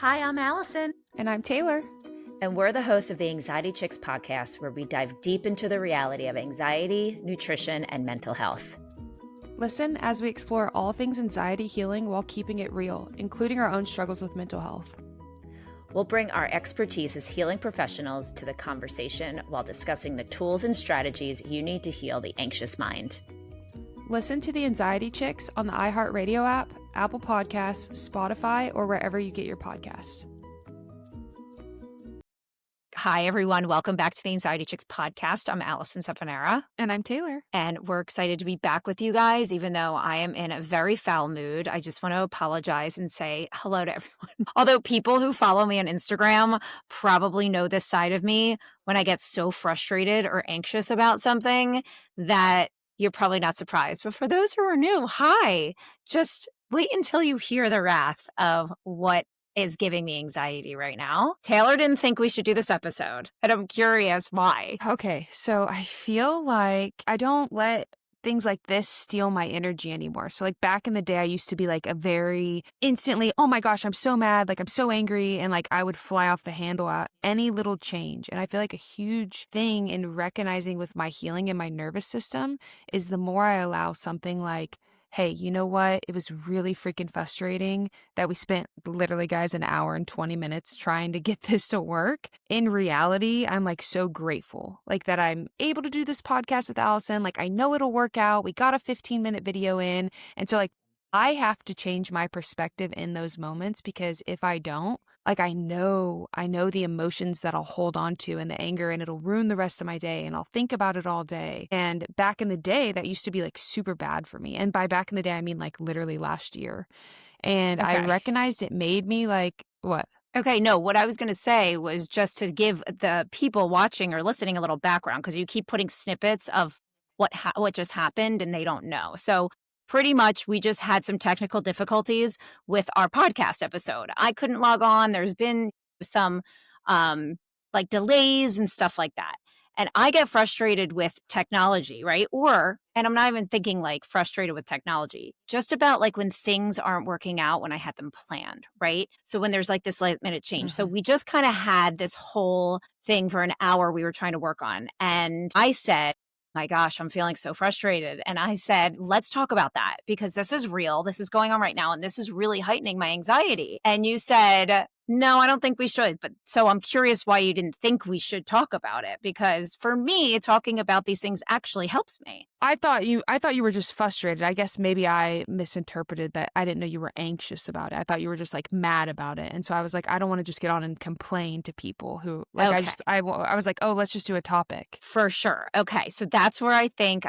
Hi, I'm Alison. And I'm Taylor. And we're the hosts of the Anxiety Chicks podcast, where we dive deep into the reality of anxiety, nutrition, and mental health. Listen as we explore all things anxiety healing while keeping it real, including our own struggles with mental health. We'll bring our expertise as healing professionals to the conversation while discussing the tools and strategies you need to heal the anxious mind. Listen to the Anxiety Chicks on the iHeartRadio app, Apple Podcasts, Spotify, or wherever you get your podcasts. Hi, everyone. Welcome back to the Anxiety Chicks podcast. I'm Alison Saponara. And I'm Taylor. And we're excited to be back with you guys, even though I am in a very foul mood. I just want to apologize and say hello to everyone. Although people who follow me on Instagram probably know this side of me when I get so frustrated or anxious about something that you're probably not surprised. But for those who are new, hi. Just wait until you hear the wrath of what is giving me anxiety right now. Taylor didn't think we should do this episode, and I'm curious why. Okay, so I feel like I don't let things like this steal my energy anymore. So like back in the day, I used to be like a very instantly, oh my gosh, I'm so mad, like I'm so angry, and like I would fly off the handle at any little change. And I feel like a huge thing in recognizing with my healing and my nervous system is the more I allow something like, hey, you know what? It was really freaking frustrating that we spent literally, guys, an hour and 20 minutes trying to get this to work. In reality, I'm like so grateful like that I'm able to do this podcast with Alison. Like I know it'll work out. We got a 15-minute video in. And so like I have to change my perspective in those moments, because if I don't, like I know the emotions that I'll hold on to and the anger, and it'll ruin the rest of my day, and I'll think about it all day. And back in the day, that used to be like super bad for me. And by back in the day, I mean like literally last year. And Okay. I recognized it made me like, what? Okay, no, what I was going to say was just to give the people watching or listening a little background, because you keep putting snippets of what just happened and they don't know. So pretty much we just had some technical difficulties with our podcast episode. I couldn't log on. There's been some like delays and stuff like that. And I get frustrated with technology, right? And I'm not even thinking like frustrated with technology, just about like when things aren't working out when I had them planned, right? So when there's like this last minute change. So we just kind of had this whole thing for an hour we were trying to work on. And I said, my gosh, I'm feeling so frustrated. And I said, let's talk about that, because this is real. This is going on right now. And this is really heightening my anxiety. And you said, no, I don't think we should. But so I'm curious why you didn't think we should talk about it, because for me, talking about these things actually helps me. I thought you were just frustrated. I guess maybe I misinterpreted that. I didn't know you were anxious about it. I thought you were just like mad about it. And so I was like, I don't want to just get on and complain to people who like, Okay. I was like, oh, let's just do a topic. For sure. Okay. So that's why I think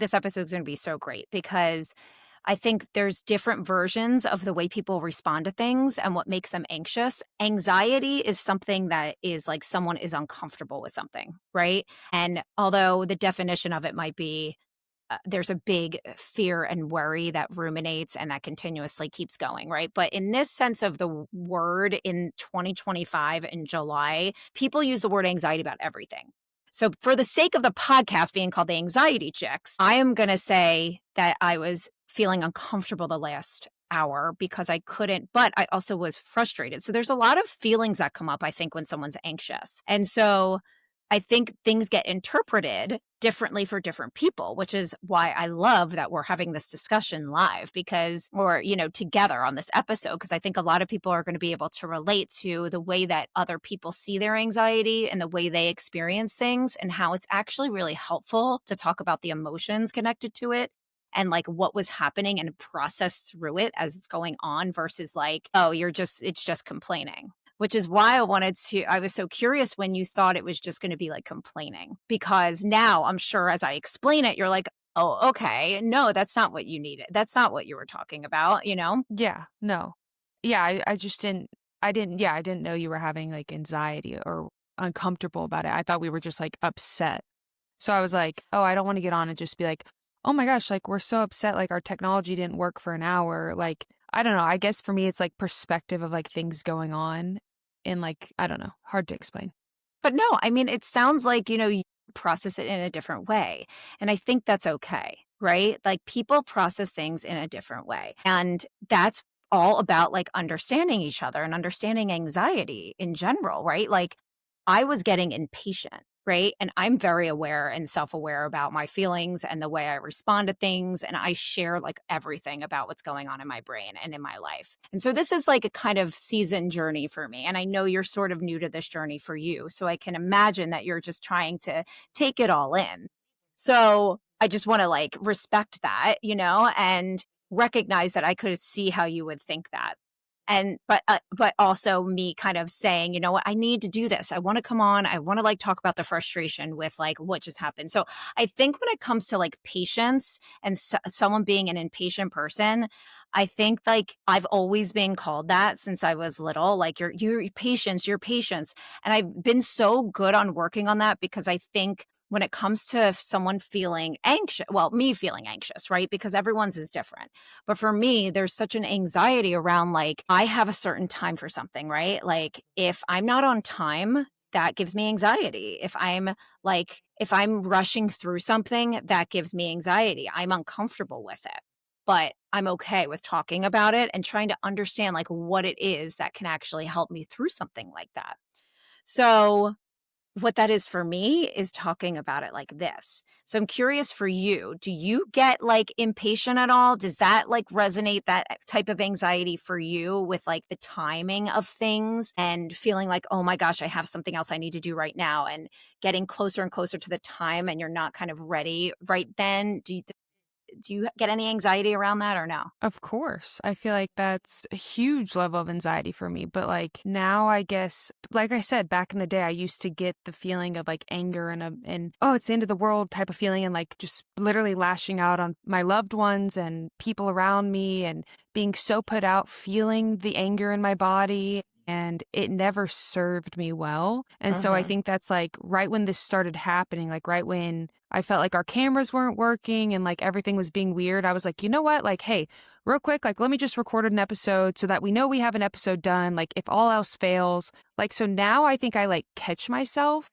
this episode is going to be so great, because I think there's different versions of the way people respond to things and what makes them anxious. Anxiety is something that is like someone is uncomfortable with something, right? And although the definition of it might be there's a big fear and worry that ruminates and that continuously keeps going, right? But in this sense of the word in 2025 in July, people use the word anxiety about everything. So for the sake of the podcast being called the Anxiety Chicks, I am going to say that I was feeling uncomfortable the last hour because I couldn't, but I also was frustrated. So there's a lot of feelings that come up, I think, when someone's anxious. And so I think things get interpreted differently for different people, which is why I love that we're having this discussion live, because we're, together on this episode, because I think a lot of people are going to be able to relate to the way that other people see their anxiety and the way they experience things, and how it's actually really helpful to talk about the emotions connected to it and like what was happening and process through it as it's going on, versus like, oh, it's just complaining. Which is why I was so curious when you thought it was just going to be like complaining, because now I'm sure as I explain it, you're like, oh, okay, no, that's not what you needed. That's not what you were talking about, Yeah, no. Yeah, I didn't know you were having like anxiety or uncomfortable about it. I thought we were just like upset. So I was like, oh, I don't want to get on and just be like, oh my gosh, like we're so upset, like our technology didn't work for an hour. Like, I don't know. I guess for me, it's like perspective of like things going on and like, I don't know, hard to explain. But no, I mean, it sounds like, you process it in a different way. And I think that's okay, right? Like people process things in a different way. And that's all about like understanding each other and understanding anxiety in general, right? Like I was getting impatient, right? And I'm very aware and self aware about my feelings and the way I respond to things. And I share like everything about what's going on in my brain and in my life. And so this is like a kind of season journey for me. And I know you're sort of new to this journey for you. So I can imagine that you're just trying to take it all in. So I just want to like respect that, and recognize that I could see how you would think that. And but also me kind of saying, "You know what? I need to do this. I wanna come on. I wanna, like, talk about the frustration with, like, what just happened." So, I think when it comes to, like, patience and someone being an impatient person, I think, like, I've always been called that since I was little, like, your patience," and I've been so good on working on that because I think when it comes to someone feeling anxious, well, me feeling anxious, right? Because everyone's is different. But for me, there's such an anxiety around like, I have a certain time for something, right? Like, if I'm not on time, that gives me anxiety. If I'm rushing through something, that gives me anxiety. I'm uncomfortable with it. But I'm okay with talking about it and trying to understand like what it is that can actually help me through something like that. So, what that is for me is talking about it like this. So I'm curious for you, do you get like impatient at all? Does that like resonate that type of anxiety for you with like the timing of things and feeling like, oh my gosh, I have something else I need to do right now and getting closer and closer to the time and you're not kind of ready right then? Do you get any anxiety around that or no? Of course. I feel like that's a huge level of anxiety for me. But like now, I guess, like I said, back in the day, I used to get the feeling of like anger and oh, it's the end of the world type of feeling and like just literally lashing out on my loved ones and people around me and being so put out, feeling the anger in my body. And it never served me well. And so I Mhm. think that's like right when this started happening, like right when I felt like our cameras weren't working and like everything was being weird. I was like, you know what? Like, hey, real quick, like, let me just record an episode so that we know we have an episode done. Like, if all else fails, like, so now I think I like catch myself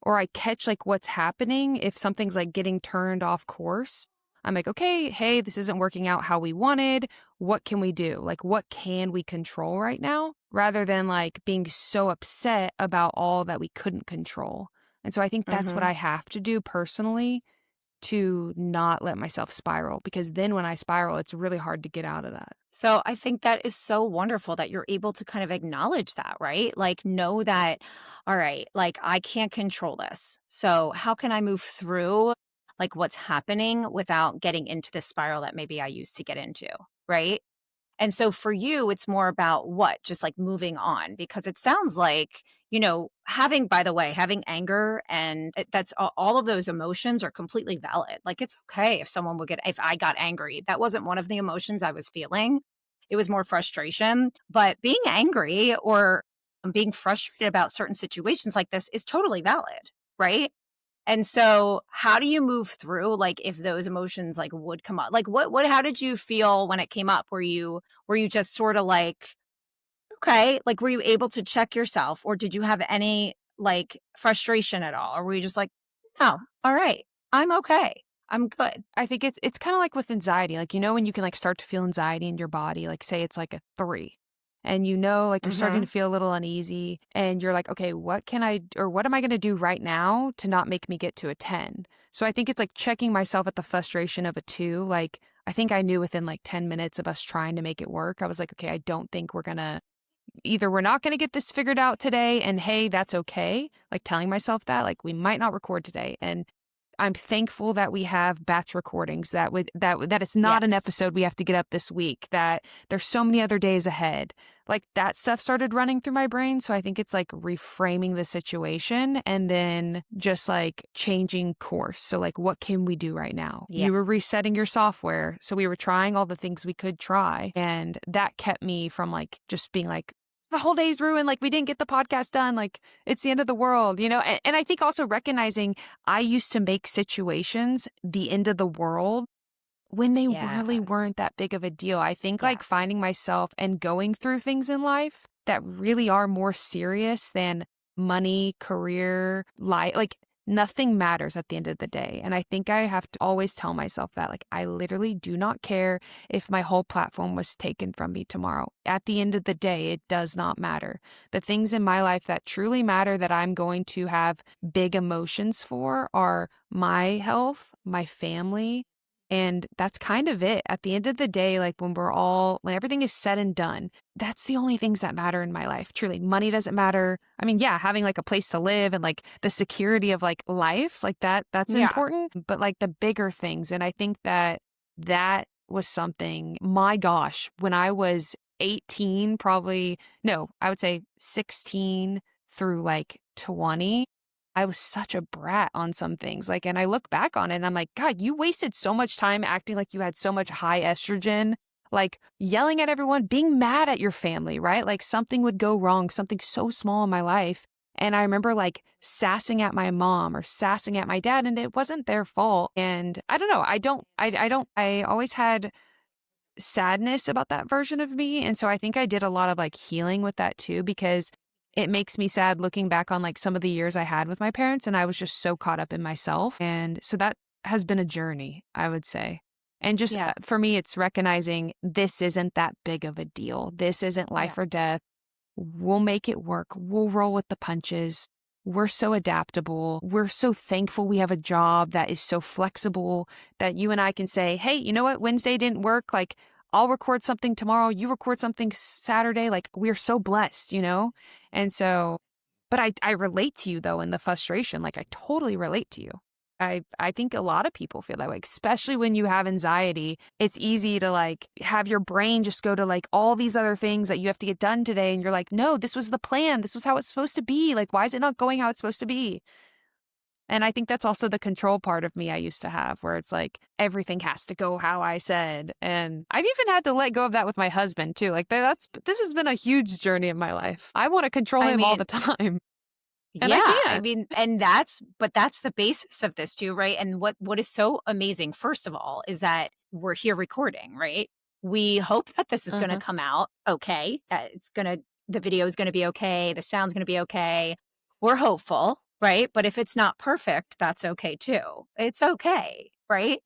or I catch like what's happening if something's like getting turned off course. I'm like, okay, hey, this isn't working out how we wanted. What can we do? Like, what can we control right now? Rather than like being so upset about all that we couldn't control. And so I think that's what Mhm. I have to do personally to not let myself spiral because then when I spiral, it's really hard to get out of that. So I think that is so wonderful that you're able to kind of acknowledge that, right? Like know that, all right, like I can't control this. So how can I move through like what's happening without getting into the spiral that maybe I used to get into, right? And so for you, it's more about what? Just like moving on because it sounds like, having, by the way, having anger and that's all of those emotions are completely valid. Like it's okay if I got angry. That wasn't one of the emotions I was feeling. It was more frustration. But being angry or being frustrated about certain situations like this is totally valid. Right. And so how do you move through, like, if those emotions, like, would come up? Like, how did you feel when it came up? Were you just sorta like, "Okay," like, were you able to check yourself, or did you have any, like, frustration at all? Or were you just like, "Oh, alright. I'm okay. I'm good." I think it's kind of like with anxiety. Like, when you can like start to feel anxiety in your body, like say it's like a 3 and like you're starting to Mhm, feel a little uneasy and you're like, okay, what am I going to do right now to not make me get to a 10? So I think it's like checking myself at the frustration of a 2. Like, I think I knew within like 10 minutes of us trying to make it work, I was like, okay, I don't think we're not going to get this figured out today. And hey, that's okay. Like telling myself that, like, we might not record today. And I'm thankful that we have batch recordings that it's not an yes. episode we have to get up this week, that there's so many other days ahead. Like that stuff started running through my brain. So I think it's like reframing the situation and then just like changing course. So like, what can we do right now? Yeah, You were resetting your software. So we were trying all the things we could try. And that kept me from like just being like, the whole day's ruined. Like we didn't get the podcast done. Like it's the end of the world, And I think also recognizing I used to make situations the end of the world when they really yes, weren't that big of a deal. I think like yes. finding myself and going through things in life that really are more serious than money, career, life. Like Nothing matters at the end of the day. And I think I have to always tell myself that, like, I literally do not care if my whole platform was taken from me tomorrow. At the end of the day, it does not matter. The things in my life that truly matter that I'm going to have big emotions for are my health, my family, and that's kind of it. At the end of the day, like when everything is said and done, that's the only things that matter in my life. Truly, money doesn't matter. I mean, yeah, having like a place to live and like the security of like life, like that's Yeah. important, but like the bigger things. And I think that that was something, my gosh, when I was 18, probably, no, I would say 16 through like 20, I was such a brat on some things. Like, and I look back on it and I'm like, God, you wasted so much time acting like you had so much high estrogen, like yelling at everyone, being mad at your family, right? Like something would go wrong, something so small in my life. And I remember like sassing at my mom or sassing at my dad, and it wasn't their fault. And I don't know. I always had sadness about that version of me. And so I think I did a lot of like healing with that too, because it makes me sad looking back on like some of the years I had with my parents, and I was just so caught up in myself. And so that has been a journey, I would say. And just Yeah. for me, it's recognizing this isn't that big of a deal. This isn't Yeah. life or death. We'll make it work. We'll roll with the punches. We're so adaptable. We're so thankful we have a job that is so flexible that you and I can say, hey, you know what? Wednesday didn't work. Like, I'll record something tomorrow. You record something Saturday. Like, we're so blessed, you know? And so, but I relate to you though in the frustration. Like, I totally relate to you. I think a lot of people feel that way, especially when you have anxiety. It's easy to like have your brain just go to like all these other things that you have to get done today. And you're like, no, this was the plan. This was how it's supposed to be. Like, why is it not going how it's supposed to be? And I think that's also the control part of me I used to have, where it's like everything has to go how I said. And I've even had to let go of that with my husband too. Like this has been a huge journey in my life. I want to control I him all the mean, time, and I yeah, I can't. mean, and that's the basis of this too, right? And what is so amazing, first of all, is that we're here recording, right? We hope that this is going to Uh-huh. come out okay, that the video is going to be okay, the sound's going to be okay. We're hopeful, right? But if it's not perfect, that's okay too. It's okay, right?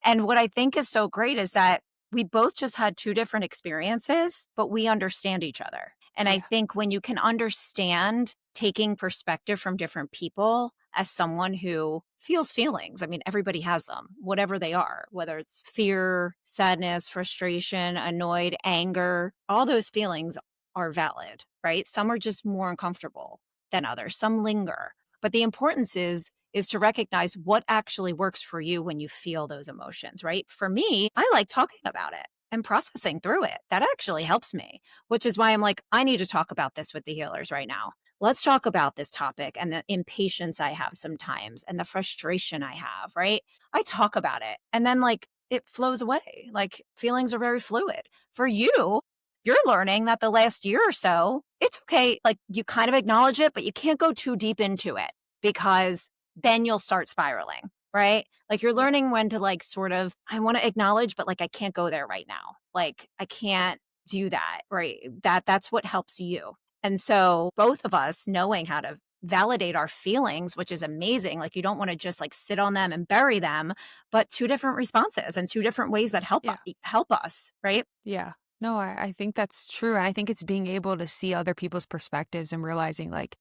And what I think is so great is that we both just had two different experiences, but we understand each other. And I Yeah. think when you can understand taking perspective from different people as someone who feels feelings, I mean, everybody has them, whatever they are, whether it's fear, sadness, frustration, annoyed, anger, all those feelings are valid, right? Some are just more uncomfortable than others, some linger. But the importance is to recognize what actually works for you when you feel those emotions, right? For me, I like talking about it and processing through it. That actually helps me, which is why I'm like, I need to talk about this with the healers right now. Let's talk about this topic and the impatience I have sometimes and the frustration I have, right? I talk about it and then like it flows away. Like feelings are very fluid. For you, you're learning that the last year or so, it's okay. Like you kind of acknowledge it, but you can't go too deep into it because then you'll start spiraling, right? Like you're Yeah. learning when to like sort of, I want to acknowledge, but like I can't go there right now. Like I can't do that, right? That's what helps you. And so both of us knowing how to validate our feelings, which is amazing. Like you don't want to just like sit on them and bury them, but two different responses and two different ways that Yeah. help us, right? Yeah. No, I think that's true. And I think it's being able to see other people's perspectives and realizing like,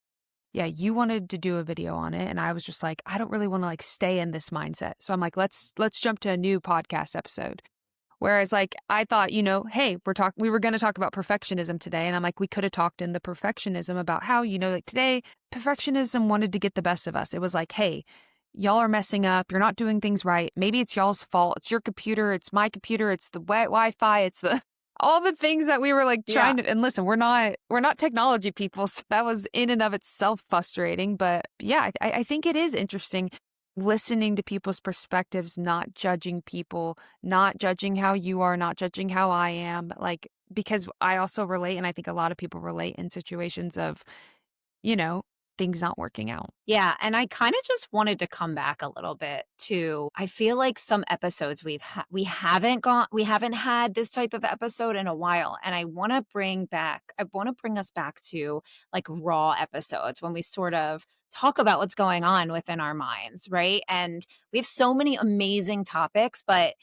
yeah, you wanted to do a video on it. And I was just like, I don't really want to like stay in this mindset. So I'm like, let's jump to a new podcast episode. Whereas like I thought, hey, we were gonna talk about perfectionism today. And I'm like, we could have talked in the perfectionism about how, like today, perfectionism wanted to get the best of us. It was like, hey, y'all are messing up, you're not doing things right. Maybe it's y'all's fault. It's your computer, it's my computer, it's the Wi-Fi, it's the all the things that we were like Yeah. trying to, and listen, we're not technology people. So that was in and of itself frustrating. But yeah, I think it is interesting listening to people's perspectives, not judging people, not judging how you are, not judging how I am. Like, because I also relate, and I think a lot of people relate in situations of, you know, things not working out. Yeah, and I kind of just wanted to come back a little bit to I feel like some episodes we haven't had this type of episode in a while and I want to bring us back to like raw episodes when we sort of talk about what's going on within our minds, right? And we have so many amazing topics, but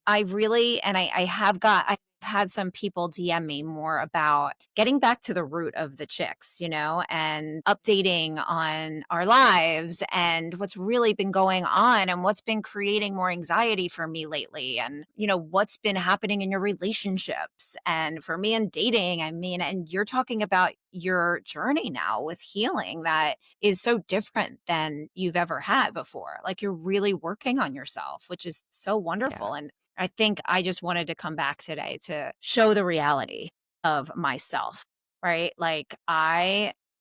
I really and I've had some people DM me more about getting back to the root of the chicks, and updating on our lives and what's really been going on and what's been creating more anxiety for me lately and, what's been happening in your relationships and for me in dating. I mean, and you're talking about your journey now with healing that is so different than you've ever had before. Like you're really working on yourself, which is so Yeah. wonderful. And I think I just wanted to come back today to show the reality of myself, right?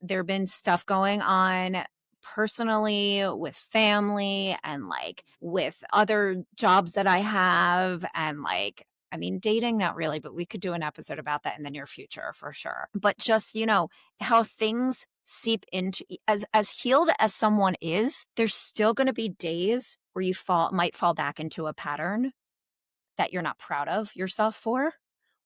There been stuff going on personally with family and like with other jobs that I have and I mean, dating, not really, but we could do an episode about that in the near future for sure. But just, how things seep into as healed as someone is, there's still going to be days where you might fall back into a pattern that you're not proud of yourself for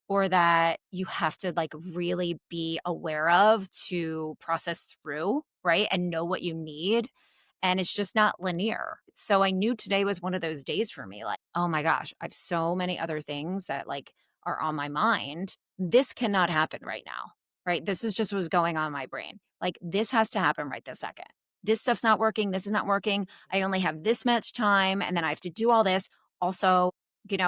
or that you have to like really be aware of to process through, right? And know what you need. And it's just not linear. So I knew today was one of those days for me like, oh my gosh, I have so many other things that like are on my mind. This cannot happen right now, right? This is just what's going on in my brain. Like this has to happen right this second. This stuff's not working. This is not working. I only have this much time and then I have to do all this. Also,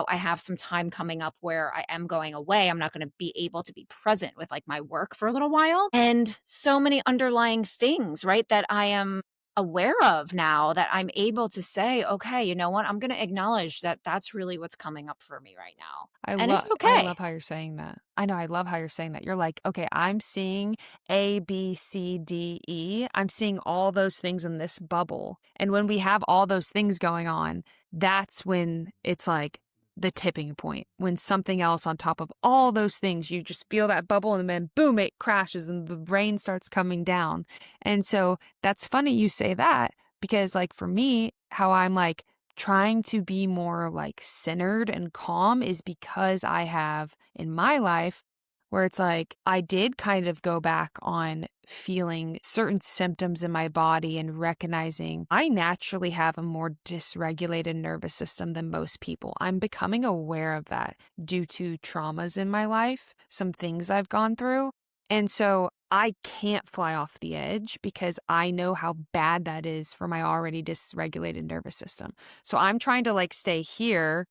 I have some time coming up where I am going away. I'm not going to be able to be present with like my work for a little while. And so many underlying things, right, that I am aware of now that I'm able to say, okay, you know what? I'm going to acknowledge that that's really what's coming up for me right now. And it's I okay. love how you're saying that. I know, I love how you're saying that. You're like, okay, I'm seeing A, B, C, D, E. I'm seeing all those things in this bubble. And when we have all those things going on, that's when it's like the tipping point. When something else on top of all those things, you just feel that bubble and then boom, it crashes and the rain starts coming down. And so that's funny you say that because like for me, how I'm like, trying to be more like centered and calm is because I have in my life where it's like I did kind of go back on feeling certain symptoms in my body and recognizing I naturally have a more dysregulated nervous system than most people. I'm becoming aware of that due to traumas in my life, some things I've gone through. And so I can't fly off the edge because I know how bad that is for my already dysregulated nervous system. So I'm trying to like stay here.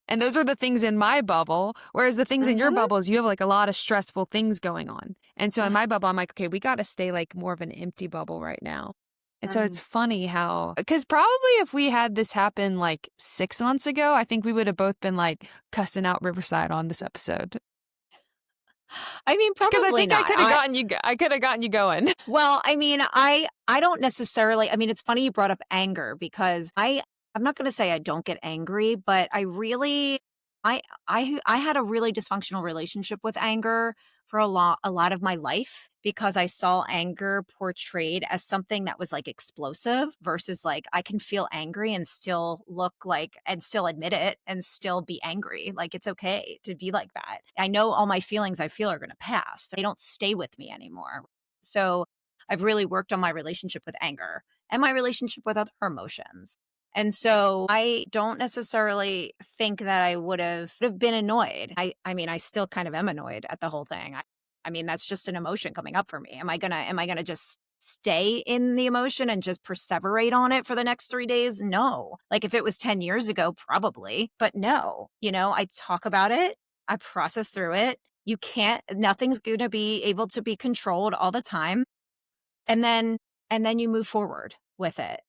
And those are the things in my bubble. Whereas the things in your Mm-hmm. bubbles, you have like a lot of stressful things going on. And so in my bubble, I'm like, okay, we got to stay like more of an empty bubble right now. And so Mm-hmm. it's funny how, because probably if we had this happen like 6 months ago, I think we would have both been like cussing out Riverside on this episode. I mean, Because I probably think not. I could have gotten you going. Well, I mean, I don't necessarily I mean, it's funny you brought up anger because I'm not gonna say I don't get angry, but I really I had a really dysfunctional relationship with anger for a lot of my life because I saw anger portrayed as something that was like explosive versus like I can feel angry and still look like and still admit it and still be angry. Like it's okay to be like that. I know all my feelings I feel are gonna pass. They don't stay with me anymore. So I've really worked on my relationship with anger and my relationship with other emotions. And so I don't necessarily think that I would have been annoyed. I mean, I still kind of am annoyed at the whole thing. I mean, that's just an emotion coming up for me. Am I gonna just stay in the emotion and just perseverate on it for the next 3 days? No. Like if it was 10 years ago, probably, but no. I talk about it, I process through it. Nothing's gonna be able to be controlled all the time. And then and then you move forward with it.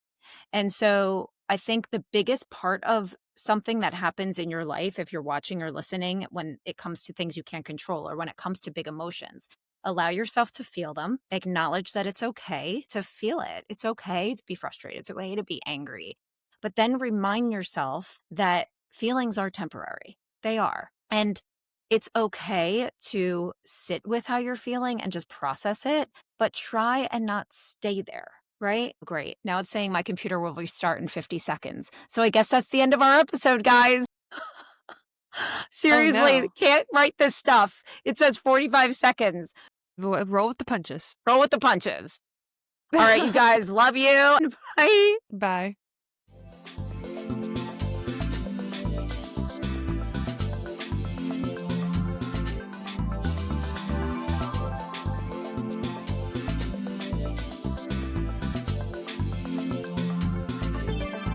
And so I think the biggest part of something that happens in your life, if you're watching or listening, when it comes to things you can't control or when it comes to big emotions, allow yourself to feel them. Acknowledge that it's okay to feel it. It's okay to be frustrated. It's okay to be angry. But then remind yourself that feelings are temporary. They are. And it's okay to sit with how you're feeling and just process it, but try and not stay there. Right? Great. Now it's saying my computer will restart in 50 seconds. So I guess that's the end of our episode, guys. Oh Seriously, no. can't write this stuff. It says 45 seconds. Roll with the punches. Roll with the punches. All right, you guys, love you. Bye. Bye.